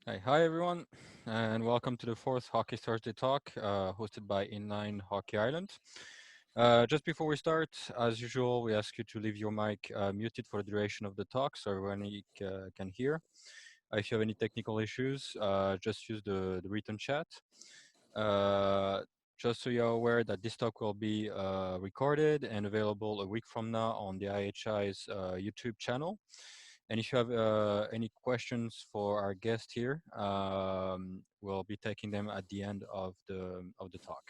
Hi everyone, and welcome to the fourth Hockey Thursday talk, hosted by Inline Hockey Ireland. Just before we start, as usual, we ask you to leave your mic muted for the duration of the talk so everyone can hear. If you have any technical issues, just use the written chat. Just so you're aware that this talk will be recorded and available a week from now on the IHI's YouTube channel. And if you have any questions for our guest here, we'll be taking them at the end of the talk.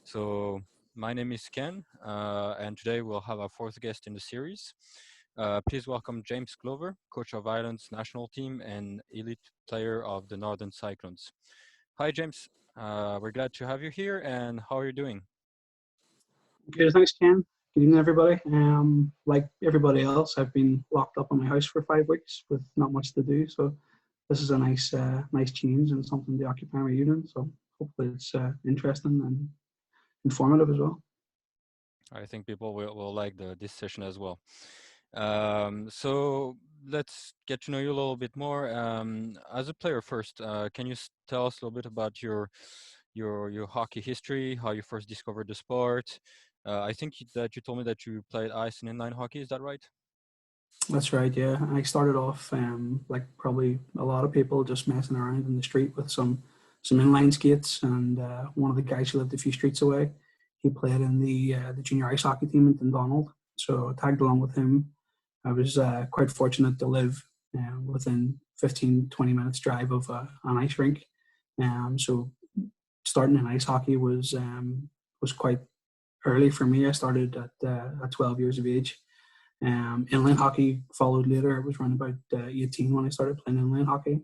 So my name is Ken, and today we'll have our fourth guest in the series. Please welcome James Glover, coach of Ireland's national team and elite player of the Northern Cyclones. Hi, James. We're glad to have you here, and how are you doing? Good, thanks, Ken. Good evening, everybody. Like everybody else, I've been locked up in my house for 5 weeks with not much to do. So this is a nice change and something to occupy my evening. So hopefully it's interesting and informative as well. I think people will like this session as well. So let's get to know you a little bit more. As a player first, can you tell us a little bit about your hockey history, how you first discovered the sport? I think that you told me that you played ice and inline hockey. Is that right? That's right. Yeah, I started off like probably a lot of people just messing around in the street with some inline skates, and one of the guys who lived a few streets away, he played in the junior ice hockey team in Dundonald. So I tagged along with him. I was quite fortunate to live within 15, 20 minutes drive of an ice rink. So starting in ice hockey was quite early for me. I started at 12 years of age. Inline hockey followed later. I was around about 18 when I started playing inline hockey.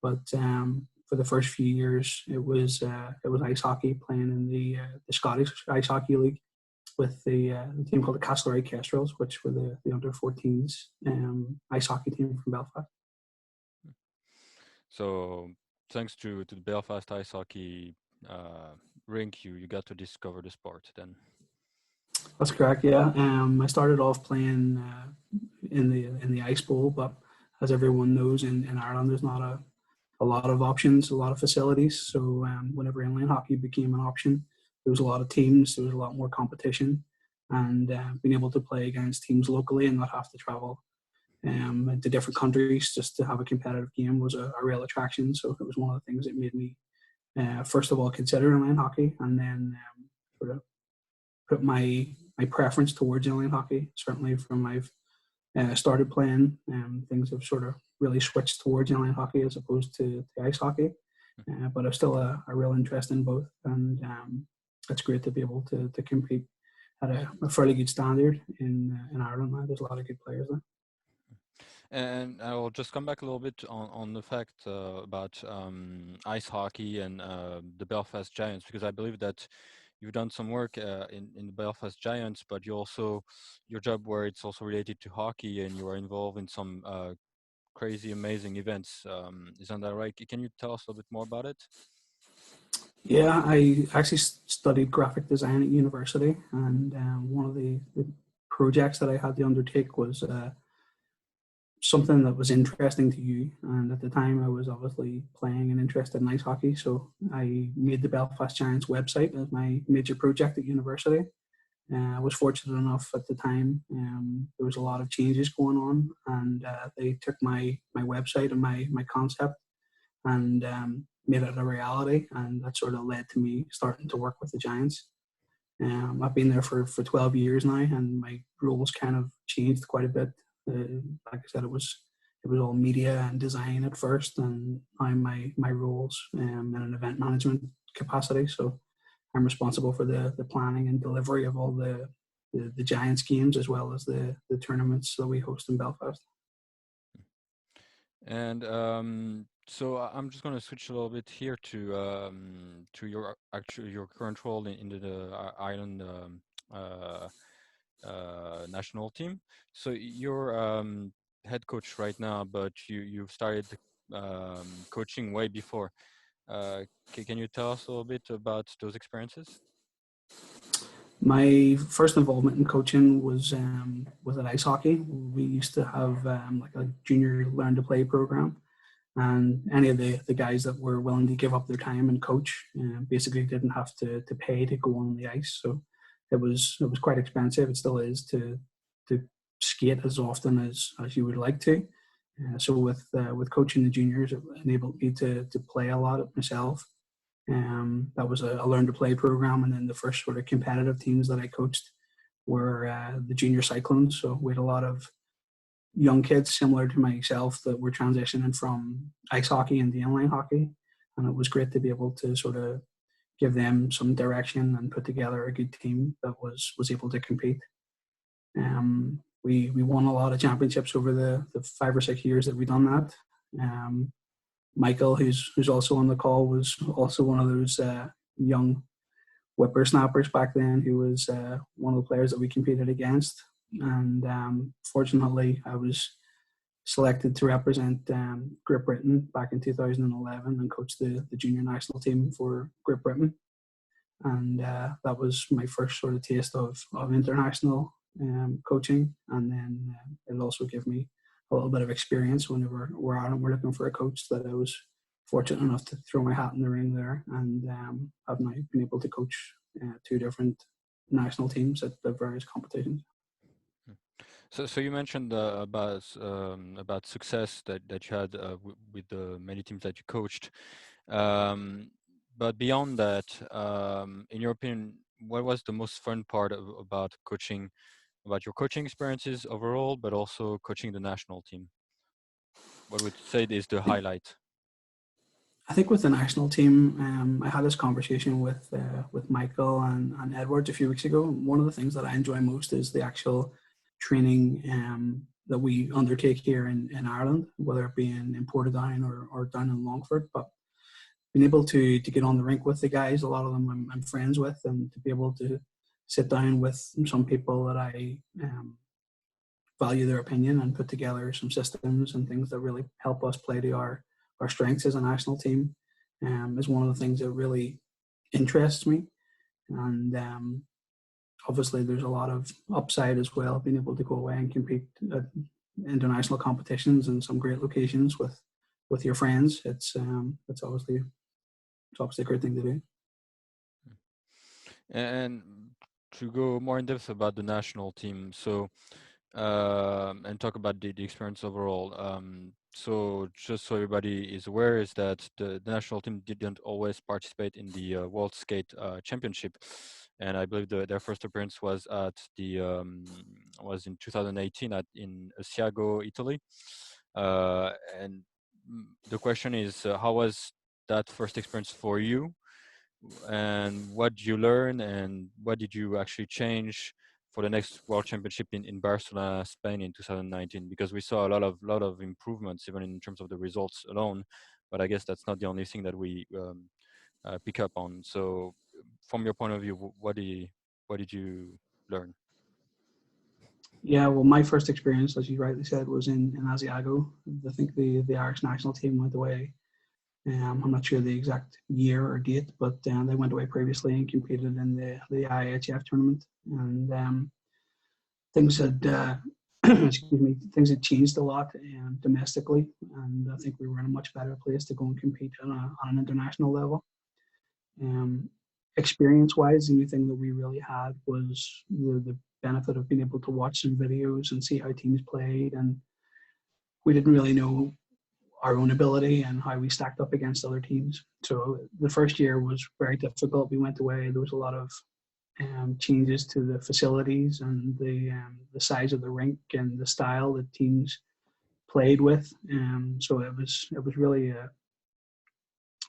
But for the first few years, it was ice hockey, playing in the Scottish Ice Hockey League with the team called the Castlereagh Kestrels, which were the under 14s ice hockey team from Belfast. So thanks to the Belfast ice hockey rink, you got to discover the sport then. That's correct. Yeah. I started off playing in the ice bowl, but as everyone knows, in Ireland, there's not a lot of options, a lot of facilities. So whenever inline hockey became an option, there was a lot of teams, there was a lot more competition, and being able to play against teams locally and not have to travel to different countries just to have a competitive game was a real attraction. So it was one of the things that made me first of all consider inline hockey, and then sort of put my preference towards inline hockey. Certainly from I've started playing, things have sort of really switched towards inline hockey as opposed to ice hockey. But I've still a real interest in both, and it's great to be able to compete at a fairly good standard in Ireland now. There's a lot of good players there. And I will just come back a little bit on the fact about ice hockey and the Belfast Giants, because I believe that you've done some work in the Belfast Giants, but you also, your job where it's also related to hockey and you are involved in some crazy, amazing events. Isn't that right? Can you tell us a little bit more about it? Yeah, I actually studied graphic design at university, and one of the projects that I had to undertake was something that was interesting to you. And at the time, I was obviously playing and interested in ice hockey, so I made the Belfast Giants website as my major project at university. I was fortunate enough at the time. There was a lot of changes going on, and they took my website and my concept and made it a reality. And that sort of led to me starting to work with the Giants. I've been there for 12 years now, and my roles kind of changed quite a bit. Like I said, it was all media and design at first, and now my roles in an event management capacity. So I'm responsible for the planning and delivery of all the Giants games, as well as the tournaments that we host in Belfast. And so I'm just going to switch a little bit here to your your current role in the Ireland national team. So you're head coach right now, but you've started coaching way before. Can you tell us a little bit about those experiences? My first involvement in coaching was at ice hockey. We used to have like a junior learn to play program, And any of the guys that were willing to give up their time and coach basically didn't have to pay to go on the ice. So it was quite expensive. It still is to skate as often as you would like to. So with coaching the juniors, it enabled me to play a lot myself. That was a learn to play program, and then the first sort of competitive teams that I coached were the junior Cyclones. So we had a lot of young kids similar to myself that were transitioning from ice hockey into inline hockey, and it was great to be able to sort of give them some direction and put together a good team that was able to compete. We won a lot of championships over the 5 or 6 years that we done that. Michael, who's also on the call, was also one of those young whippersnappers back then, who was one of the players that we competed against. And fortunately, I was selected to represent Great Britain back in 2011 and coach the junior national team for Great Britain. And that was my first sort of taste of international coaching. And then it also gave me a little bit of experience whenever we're looking for a coach, that I was fortunate enough to throw my hat in the ring there, and I've now been able to coach 2 different national teams at the various competitions. So you mentioned about success that you had with the many teams that you coached, but beyond that, in your opinion, what was the most fun part about coaching, about your coaching experiences overall, but also coaching the national team? What would you say is the highlight? I think with the national team, I had this conversation with Michael and Edwards a few weeks ago. One of the things that I enjoy most is the actual training that we undertake here in Ireland, whether it be in Portadown or down in Longford. But being able to get on the rink with the guys, a lot of them I'm friends with, and to be able to sit down with some people that I value their opinion and put together some systems and things that really help us play to our strengths as a national team is one of the things that really interests me. And obviously there's a lot of upside as well, being able to go away and compete at international competitions in some great locations with your friends. It's obviously a great thing to do. And to go more in depth about the national team, so and talk about the experience overall. So just so everybody is aware, is that the national team didn't always participate in the World Skate Championship, and I believe their first appearance was at the was in 2018 in Asiago, Italy. And the question is, how was that first experience for you? And what did you learn, and what did you actually change for the next World Championship in Barcelona, Spain in 2019? Because we saw a lot of improvements even in terms of the results alone, but I guess that's not the only thing that we pick up on. So from your point of view, what did you learn? Yeah, well, my first experience, as you rightly said, was in Asiago. I think the Irish national team went away. I'm not sure the exact year or date, but they went away previously and competed in the IHF tournament. And things had excuse me, things had changed a lot domestically, and I think we were in a much better place to go and compete on an international level. Um, Experience-wise, the only thing that we really had was the benefit of being able to watch some videos and see how teams played, and we didn't really know our own ability and how we stacked up against other teams. So the first year was very difficult. We went away. There was a lot of changes to the facilities and the size of the rink and the style that teams played with. So it was really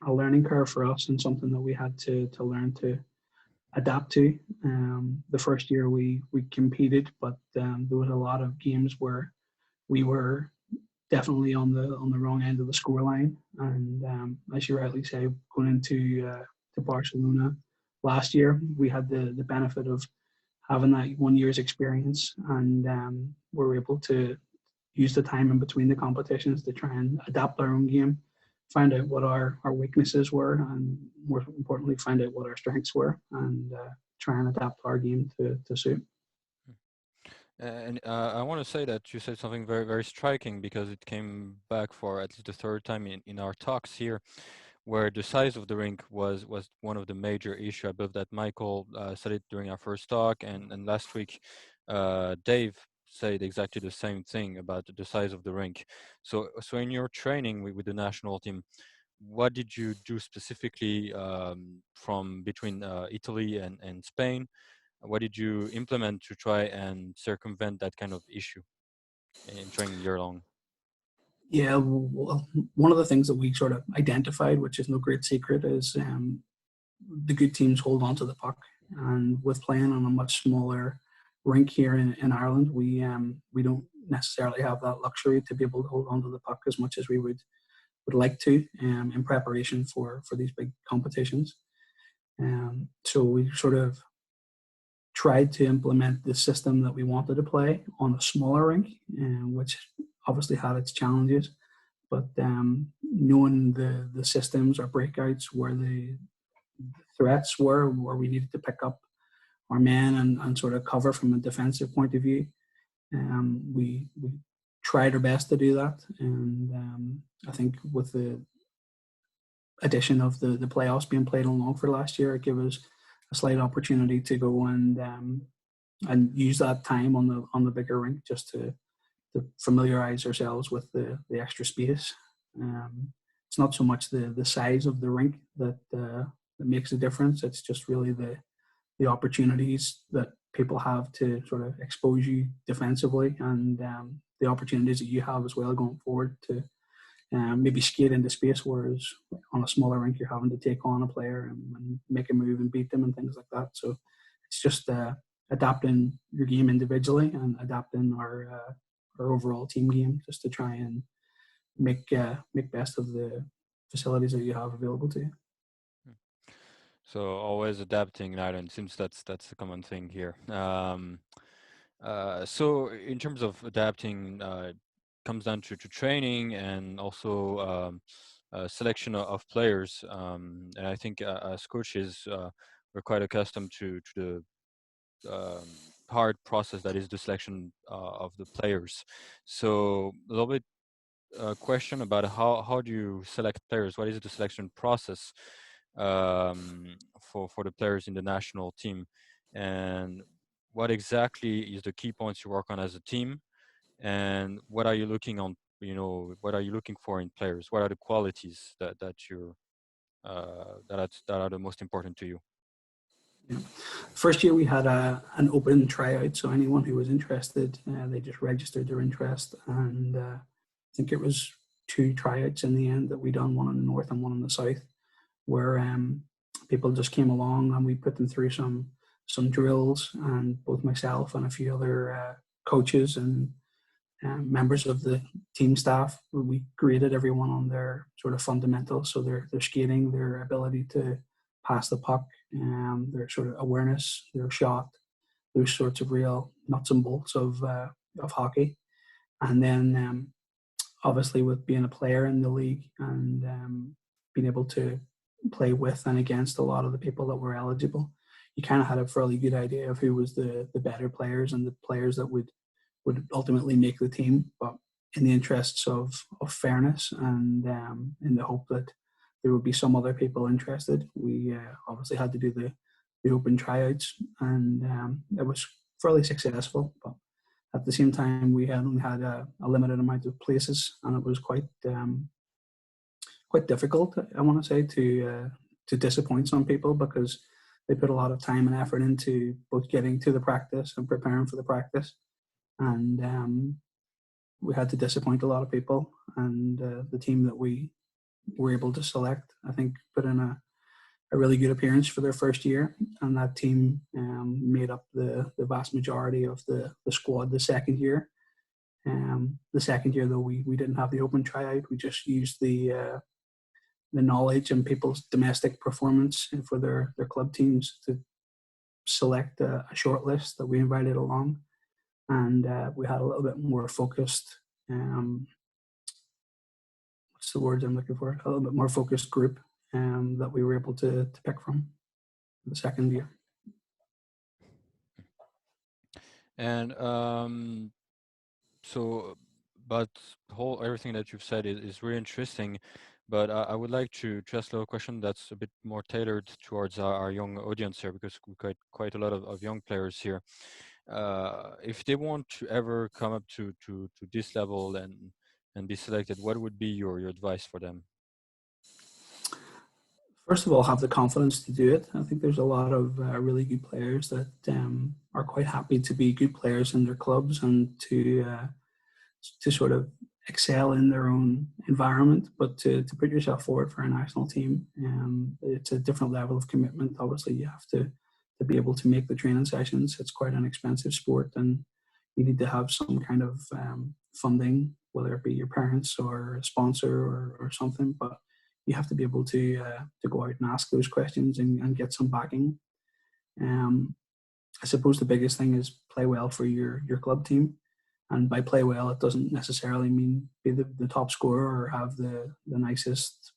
a learning curve for us, and something that we had to learn to adapt to. The first year we competed, but there was a lot of games where we were definitely on the wrong end of the scoreline. And as you rightly say, going into to Barcelona last year, we had the benefit of having that 1 year's experience, and we were able to use the time in between the competitions to try and adapt our own game, find out what our weaknesses were, and more importantly, find out what our strengths were, and try and adapt our game to suit. And I want to say that you said something very, very striking because it came back for at least the third time in our talks here, where the size of the rink was one of the major issue. I believe that Michael said it during our first talk, and last week Dave said exactly the same thing about the size of the rink. So in your training with the national team, what did you do specifically from between Italy and Spain? What did you implement to try and circumvent that kind of issue in training year long? Yeah, well, one of the things that we sort of identified, which is no great secret, is the good teams hold on to the puck. And with playing on a much smaller rink here in Ireland, we don't necessarily have that luxury to be able to hold on to the puck as much as we would like to in preparation for these big competitions. So we sort of tried to implement the system that we wanted to play on a smaller rink, which obviously had its challenges. But knowing the systems or breakouts where the threats were, where we needed to pick up our men and sort of cover from a defensive point of view, we tried our best to do that. And I think with the addition of the playoffs being played on Longford last year, it gave us a slight opportunity to go and use that time on the bigger rink just to familiarize ourselves with the extra space. It's not so much the size of the rink that makes a difference. It's just really the opportunities that people have to sort of expose you defensively, and the opportunities that you have as well going forward to maybe skate into space, whereas on a smaller rink you're having to take on a player and make a move and beat them and things like that. So it's just adapting your game individually and adapting our overall team game just to try and make best of the facilities that you have available to you. Hmm. So always adapting in Ireland. Seems that's a common thing here. So in terms of adapting, comes down to training and also selection of players. And I think as coaches, we're quite accustomed to the hard process that is the selection of the players. So a little bit question about how do you select players? What is the selection process for the players in the national team, and what exactly is the key points you work on as a team, and what are you looking on? What are you looking for in players? What are the qualities that you're that are the most important to you? Yeah. First year we had an open tryout, so anyone who was interested, they just registered their interest, and I think it was two tryouts in the end that we done, one in the north and one in the south, where people just came along and we put them through some drills, and both myself and a few other coaches and members of the team staff, we graded everyone on their sort of fundamentals, so their skating, their ability to pass the puck, their sort of awareness, their shot, those sorts of real nuts and bolts of hockey. And then obviously with being a player in the league and being able to play with and against a lot of the people that were eligible, you kind of had a fairly good idea of who was the better players and the players that would ultimately make the team. But in the interests of fairness and in the hope that there would be some other people interested, we obviously had to do the open tryouts, and it was fairly successful. But at the same time, we only had a limited amount of places, and it was quite difficult, I want to say, to disappoint some people because they put a lot of time and effort into both getting to the practice and preparing for the practice, and we had to disappoint a lot of people. And the team that we were able to select, I think, put in a really good appearance for their first year, and that team made up the vast majority of the squad the second year. The second year, though, we didn't have the open tryout. We just used the knowledge and people's domestic performance for their club teams to select a short list that we invited along, and we had a little bit more focused. What's the word I'm looking for? A little bit more focused group that we were able to pick from the second year. And so, but whole everything that you've said is really interesting. But I would like to ask a little question that's a bit more tailored towards our young audience here, because we've got quite a lot of young players here. If they want to ever come up to this level and be selected, what would be your advice for them? First of all, have the confidence to do it. I think there's a lot of really good players that are quite happy to be good players in their clubs and to sort of excel in their own environment, but to put yourself forward for a national team, it's a different level of commitment. Obviously, you have to be able to make the training sessions. It's quite an expensive sport, and you need to have some kind of funding, whether it be your parents or a sponsor or something. But you have to be able to go out and ask those questions and get some backing. Um, I suppose the biggest thing is play well for your club team. And by play well, it doesn't necessarily mean be the top scorer or have the nicest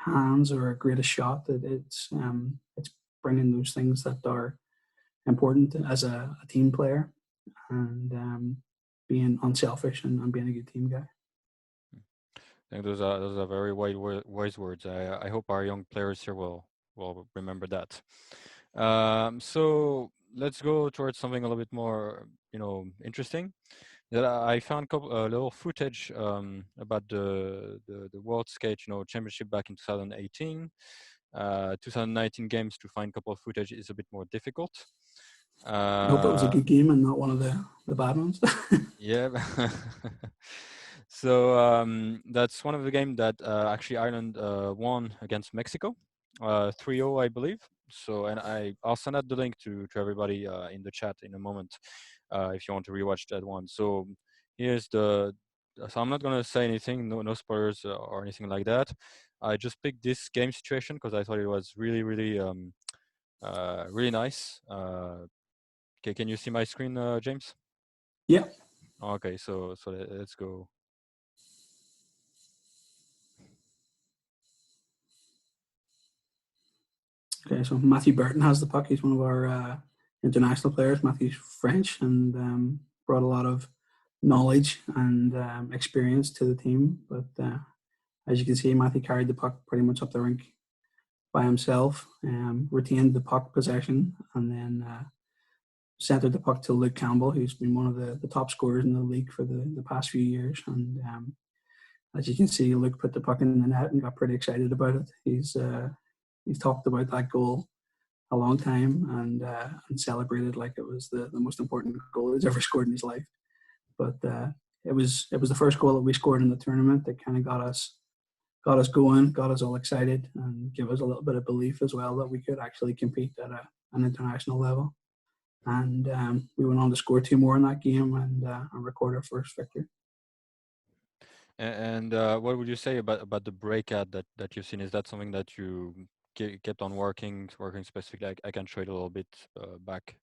hands or a greatest shot. It's bringing those things that are important as a team player and being unselfish and being a good team guy. I think those are very wise words. I hope our young players here will remember that. So let's go towards something a little bit more, interesting. That I found a little footage about the World Skate, Championship back in 2018. 2019 games, to find a couple of footage is a bit more difficult. I hope it was a Uh, good game and not one of the bad ones. yeah. So that's one of the games that actually Ireland won against Mexico, 3-0, I believe. So, and I'll send out the link to everybody in the chat in a moment if you want to rewatch that one. So here's so I'm not gonna say anything, no spoilers or anything like that. I just picked this game situation because I thought it was really, really, really nice. Okay, can you see my screen, James? Yeah. Okay, so let's go. Okay, so Matthew Burton has the puck. He's one of our international players. Matthew's French and brought a lot of knowledge and experience to the team. But as you can see, Matthew carried the puck pretty much up the rink by himself, retained the puck possession, and then centered the puck to Luke Campbell, who's been one of the top scorers in the league for the past few years. And as you can see, Luke put the puck in the net and got pretty excited about it. He's talked about that goal a long time and celebrated like it was the most important goal he's ever scored in his life. But it was the first goal that we scored in the tournament that kind of got us going, got us all excited, and give us a little bit of belief as well that we could actually compete at an international level. And we went on to score two more in that game and record our first victory. And what would you say about the breakout that you've seen? Is that something that you kept on working specifically? I can show it a little bit back.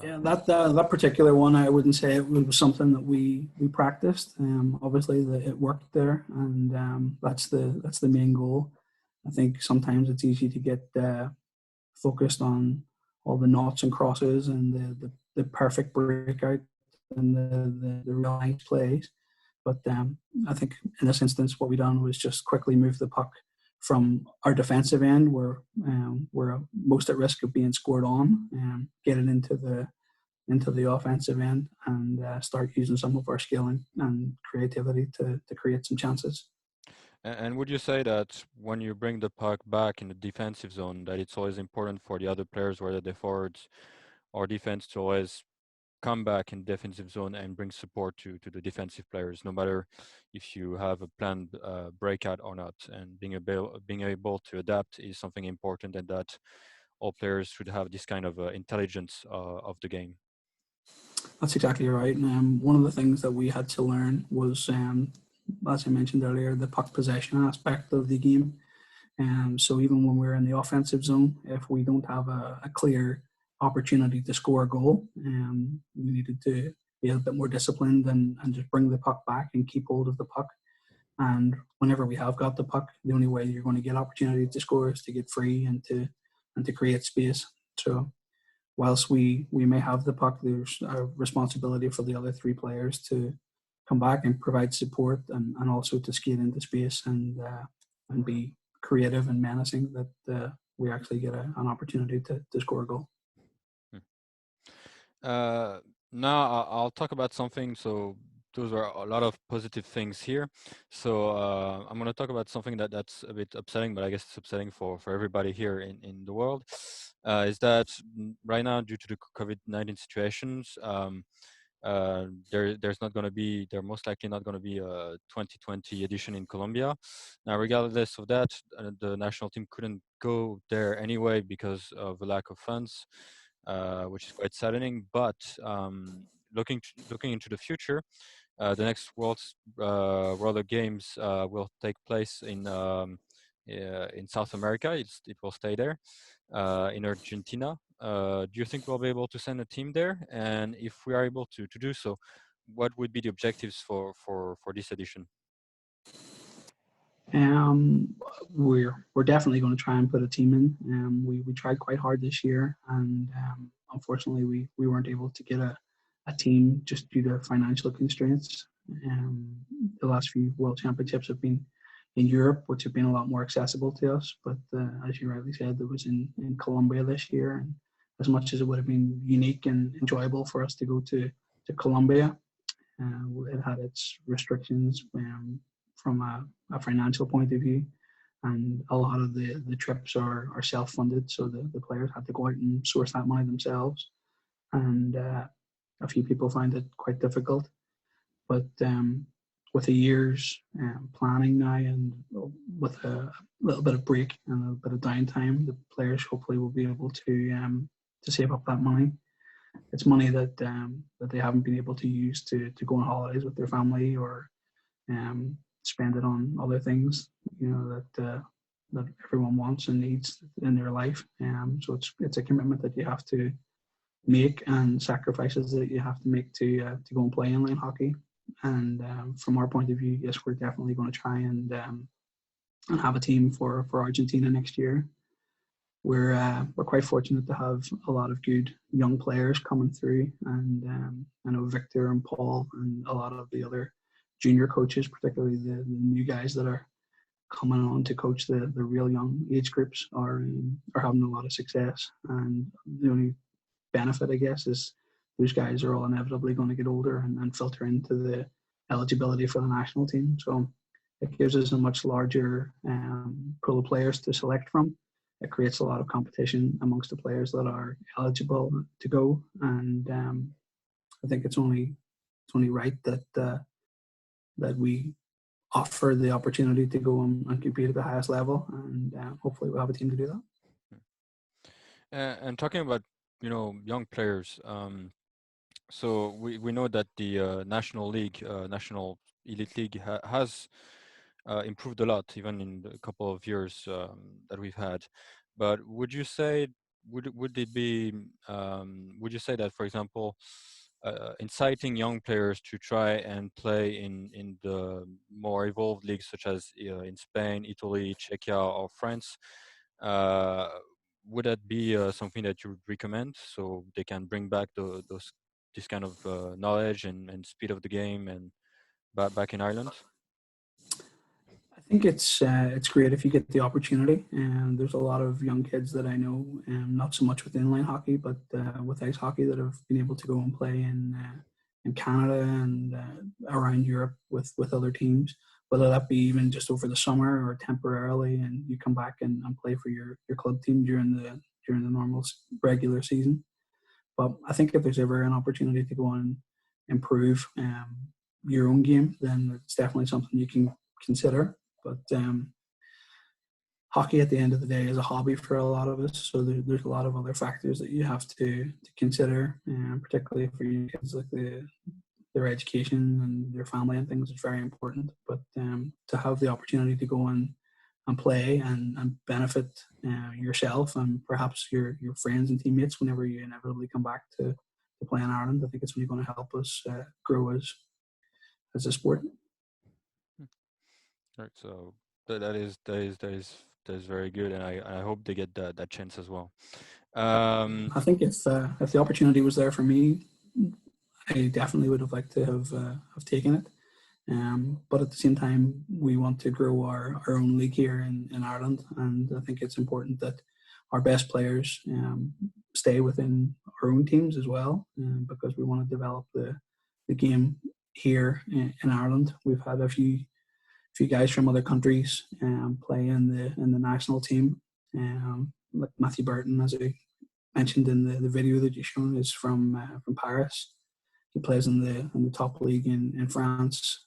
Yeah, Um, that particular one, I wouldn't say it was something that we practiced. Obviously, it worked there, and that's the main goal. I think sometimes it's easy to get focused on all the knots and crosses and the perfect breakout and the real nice plays. But I think in this instance, what we done was just quickly move the puck from our defensive end, where we're most at risk of being scored on, get it into the offensive end, and start using some of our skill and creativity to create some chances. and would you say that when you bring the puck back in the defensive zone, that it's always important for the other players, whether they're forwards or defense, to always come back in defensive zone and bring support to the defensive players, no matter if you have a planned breakout or not. And being able to adapt is something important, and that all players should have this kind of intelligence of the game. That's exactly right. And one of the things that we had to learn was, as I mentioned earlier, the puck possession aspect of the game. So even when we're in the offensive zone, if we don't have a clear opportunity to score a goal, we needed to be a bit more disciplined and just bring the puck back and keep hold of the puck. And whenever we have got the puck, the only way you're going to get opportunity to score is to get free and to create space. So whilst we may have the puck, there's a responsibility for the other three players to come back and provide support, and also to skate into space and be creative and menacing, that we actually get an opportunity to score a goal. Hmm. Uh, Now I'll talk about something. So those are a lot of positive things here. So I'm going to talk about something that's a bit upsetting, but I guess it's upsetting for everybody here in the world. Is that right now, due to the COVID-19 situations, there's not going to be, there most likely not going to be a 2020 edition in Colombia. Now, regardless of that, the national team couldn't go there anyway because of the lack of funds, which is quite saddening. But looking into the future, the next World's Roller Games will take place in South America. It will stay there in Argentina. Do you think we'll be able to send a team there? And if we are able to do so, what would be the objectives for this edition? Um, we're definitely going to try and put a team in. We tried quite hard this year, and unfortunately, we weren't able to get a team just due to financial constraints. Um, the last few World Championships have been in Europe, which have been a lot more accessible to us. But as you rightly said, it was in Colombia this year, and as much as it would have been unique and enjoyable for us to go to Colombia, it had its restrictions from a financial point of view, and a lot of the trips are self-funded, so the players had to go out and source that money themselves, and a few people find it quite difficult. But with a year's planning now, and with a little bit of break and a bit of downtime, the players hopefully will be able to save up that money. It's money that they haven't been able to use to go on holidays with their family, or spend it on other things, that everyone wants and needs in their life. So it's a commitment that you have to make, and sacrifices that you have to make to go and play inline hockey. And from our point of view, yes, we're definitely going to try and have a team for Argentina next year. We're quite fortunate to have a lot of good young players coming through, and I know Victor and Paul and a lot of the other junior coaches, particularly the new guys that are coming on to coach the real young age groups, are having a lot of success. And the only benefit, I guess, is those guys are all inevitably going to get older and filter into the eligibility for the national team. So it gives us a much larger pool of players to select from. It creates a lot of competition amongst the players that are eligible to go, and I think it's only right that we offer the opportunity to go and compete at the highest level, and hopefully we'll have a team to do that. And talking about young players, so we know that the national league, national elite league, has improved a lot, even in the couple of years that we've had. But would it be would you say that, for example, inciting young players to try and play in the more evolved leagues, such as in Spain, Italy, Czechia, or France, uh, would that be something that you would recommend, so they can bring back those this kind of knowledge and speed of the game and back in Ireland? I think it's great if you get the opportunity. And there's a lot of young kids that I know, not so much with inline hockey, but with ice hockey, that have been able to go and play in Canada and around Europe with other teams. Whether that be even just over the summer or temporarily, and you come back and play for your club team during the normal regular season. But I think if there's ever an opportunity to go and improve your own game, then it's definitely something you can consider. But hockey, at the end of the day, is a hobby for a lot of us. So there's a lot of other factors that you have to consider, particularly for your kids, like their education and their family and things is very important. But to have the opportunity to go and play and benefit yourself and perhaps your friends and teammates whenever you inevitably come back to play in Ireland, I think it's really going to help us grow as a sport. Right. So that is very good, and I hope they get that chance as well. I think if the opportunity was there for me, I definitely would have liked to have taken it. But at the same time, we want to grow our own league here in Ireland, and I think it's important that our best players stay within our own teams as well, because we want to develop the game here in Ireland. We've had a few guys from other countries play in the national team, like Matthew Burton, as I mentioned in the video that you shown, is from Paris. He plays in the top league in France.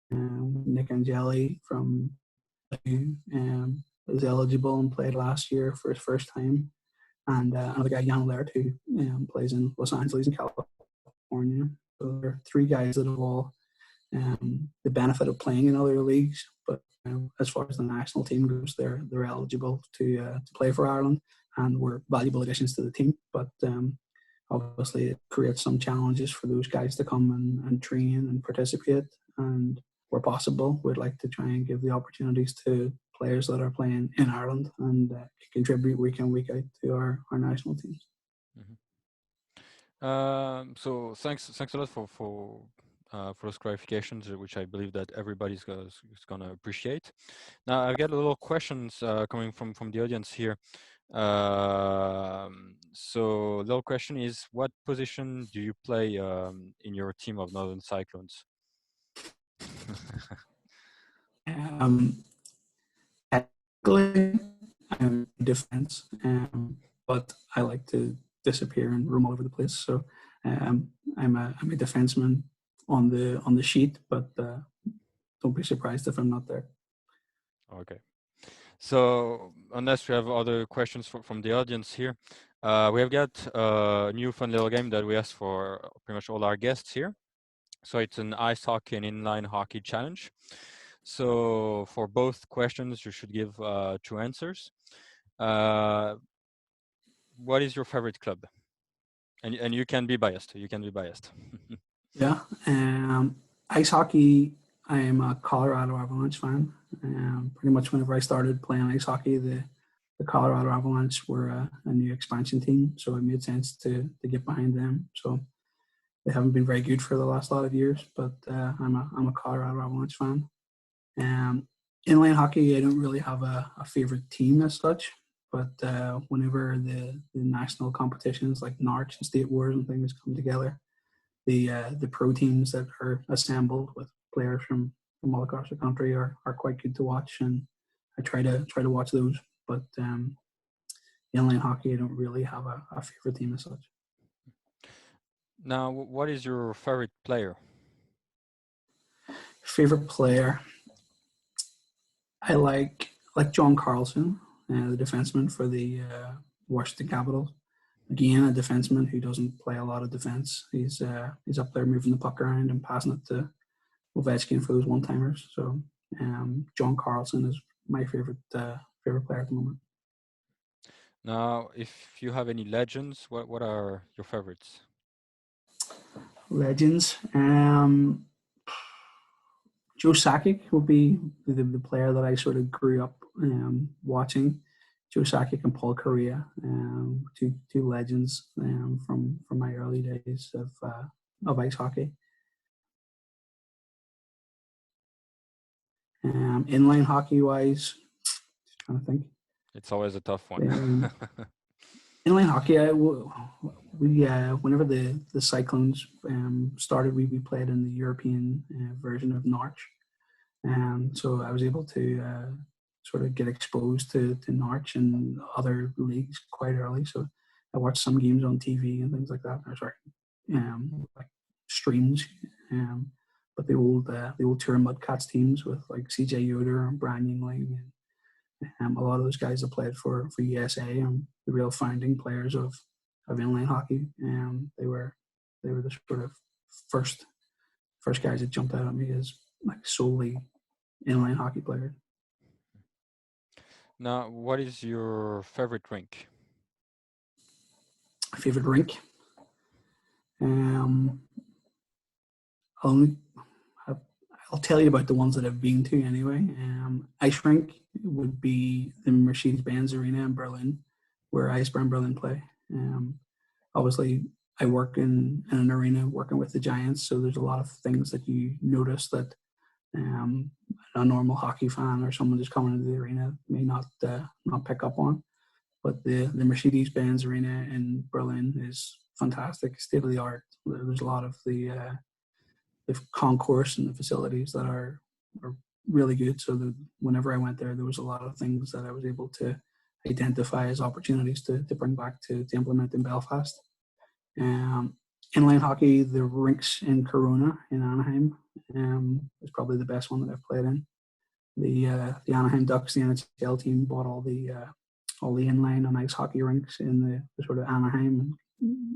Nick Angeli from was eligible and played last year for his first time, and another guy Jan Laird who plays in Los Angeles in California. So there are three guys that have all the benefit of playing in other leagues, but as far as the national team goes, they're eligible to play for Ireland, and we're valuable additions to the team. But obviously, it creates some challenges for those guys to come and train and participate. And where possible, we'd like to try and give the opportunities to players that are playing in Ireland and contribute week in, week out to our national teams. So thanks a lot for those clarifications, which I believe that everybody's going to appreciate. Now I've got a little questions coming from the audience here. So little question is, what position do you play in your team of Northern Cyclones? Technically, I'm defense, but I like to disappear and roam all over the place. So I'm a defenseman on the sheet, but don't be surprised if I'm not there. Okay. So unless we have other questions from the audience here, we have got a new fun little game that we asked for pretty much all our guests here. So it's an ice hockey and inline hockey challenge. So for both questions, you should give 2 answers. What is your favorite club? And you can be biased. You can be biased. Yeah. Ice hockey, I am a Colorado Avalanche fan. Pretty much whenever I started playing ice hockey, the Colorado Avalanche were a new expansion team, so it made sense to get behind them. So they haven't been very good for the last lot of years, but I'm a Colorado Avalanche fan. Inline hockey, I don't really have a favorite team as such, but whenever the national competitions like Narch and State Wars and things come together, the pro teams that are assembled with players from all across the country are quite good to watch, and I try to watch those. But inline hockey, I don't really have a favorite team as such. Now, what is your favorite player? Favorite player, I like John Carlson, the defenseman for the Washington Capitals. Again, a defenseman who doesn't play a lot of defense. He's up there moving the puck around and passing it to Ovechkin for those one-timers. So John Carlson is my favorite player at the moment. Now, if you have any legends, what are your favorites? Legends. Joe Sakic would be the player that I sort of grew up watching. Joe Sakic and Paul Correa, two legends from my early days of ice hockey. Inline hockey wise, just trying to think. It's always a tough one. Inline hockey, we whenever the Cyclones started, we played in the European version of Norwich, so I was able to sort of get exposed to Norwich and other leagues quite early. So I watched some games on TV and things like that. Or sorry, like streams. But the old Tour Mudcats teams with like CJ Yoder and Brian Yingling and a lot of those guys that played for USA and the real founding players of inline hockey. They were the sort of first guys that jumped out at me as like solely inline hockey players. Now, what is your favorite rink? Favorite rink? I'll tell you about the ones that I've been to anyway. Ice rink would be the Mercedes-Benz Arena in Berlin. where Eisbären Berlin play. Obviously, I work in an arena working with the Giants, so there's a lot of things that you notice that a normal hockey fan or someone just coming into the arena may not pick up on. But the Mercedes-Benz Arena in Berlin is fantastic, state of the art. There's a lot of the concourse and the facilities that are really good. So whenever I went there, there was a lot of things that I was able to identify as opportunities to bring back to implement in Belfast. Inline hockey, the rinks in Corona in Anaheim is probably the best one that I've played in. The Anaheim Ducks, the NHL team, bought all the inline and ice hockey rinks in the sort of Anaheim,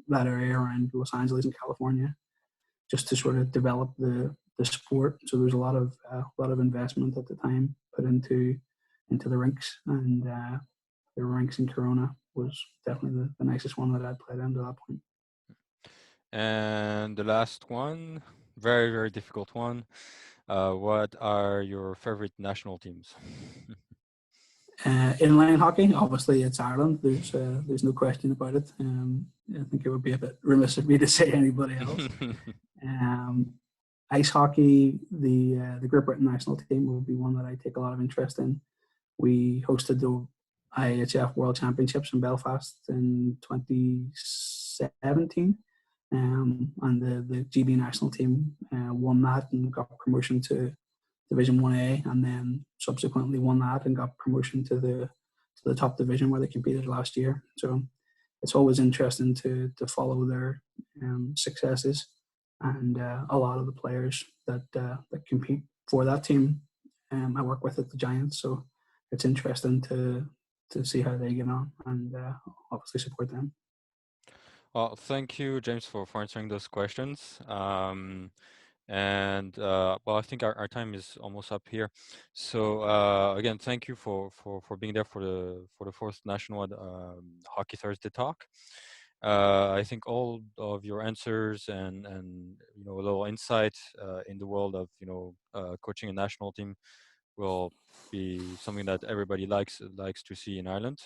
that area around Los Angeles and California, just to sort of develop the sport. So there's a lot of investment at the time put into the rinks, and the rinks in Corona was definitely the nicest one that I'd played in to that point. And the last one, very, very difficult one. What are your favorite national teams? Inline hockey, obviously, it's Ireland. There's no question about it. I think it would be a bit remiss of me to say anybody else. Ice hockey, the Great Britain national team will be one that I take a lot of interest in. We hosted the IHF World Championships in Belfast in 2017, and the GB national team won that and got promotion to Division 1A, and then subsequently won that and got promotion to the top division where they competed last year. So it's always interesting to follow their successes, and a lot of the players that compete for that team I work with at the Giants. So it's interesting to see how they get on, and obviously support them. Well, thank you, James, for answering those questions. And well, I think our time is almost up here. So again, thank you for being there for the fourth national Hockey Thursday talk. I think all of your answers and a little insight in the world of coaching a national team will be something that everybody likes to see in Ireland.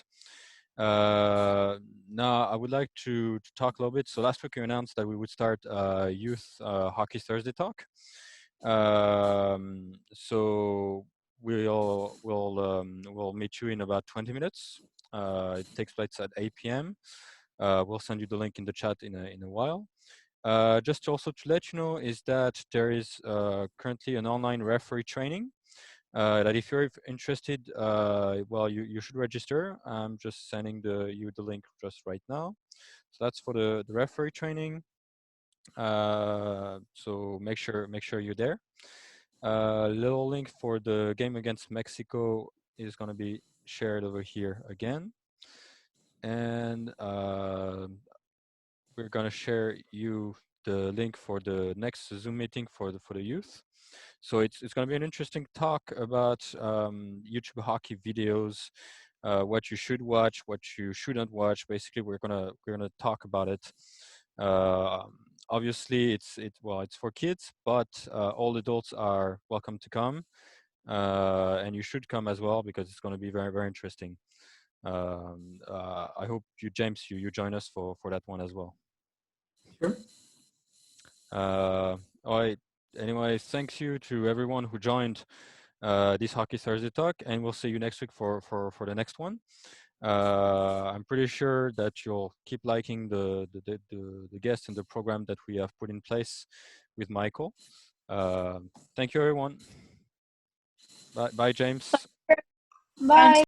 Now I would like to talk a little bit. So last week we announced that we would start Youth Hockey Thursday talk. So we'll meet you in about 20 minutes. It takes place at 8 p.m. We'll send you the link in the chat in a while. Just also to let you know is that there is currently an online referee training. That if you're interested, well, you should register. I'm just sending you the link just right now. So that's for the referee training. So make sure you're there. Little link for the game against Mexico is going to be shared over here again, and we're going to share you the link for the next Zoom meeting for the youth. So it's going to be an interesting talk about YouTube hockey videos, what you should watch, what you shouldn't watch. Basically, we're gonna talk about it. Obviously, it's for kids, but all adults are welcome to come, and you should come as well because it's going to be very, very interesting. I hope you, James, you join us for that one as well. Sure. All right. Anyway, thanks you to everyone who joined this Hockey Thursday talk, and we'll see you next week for the next one. I'm pretty sure that you'll keep liking the guests and the program that we have put in place with Michael. Thank you, everyone. Bye, James. Bye.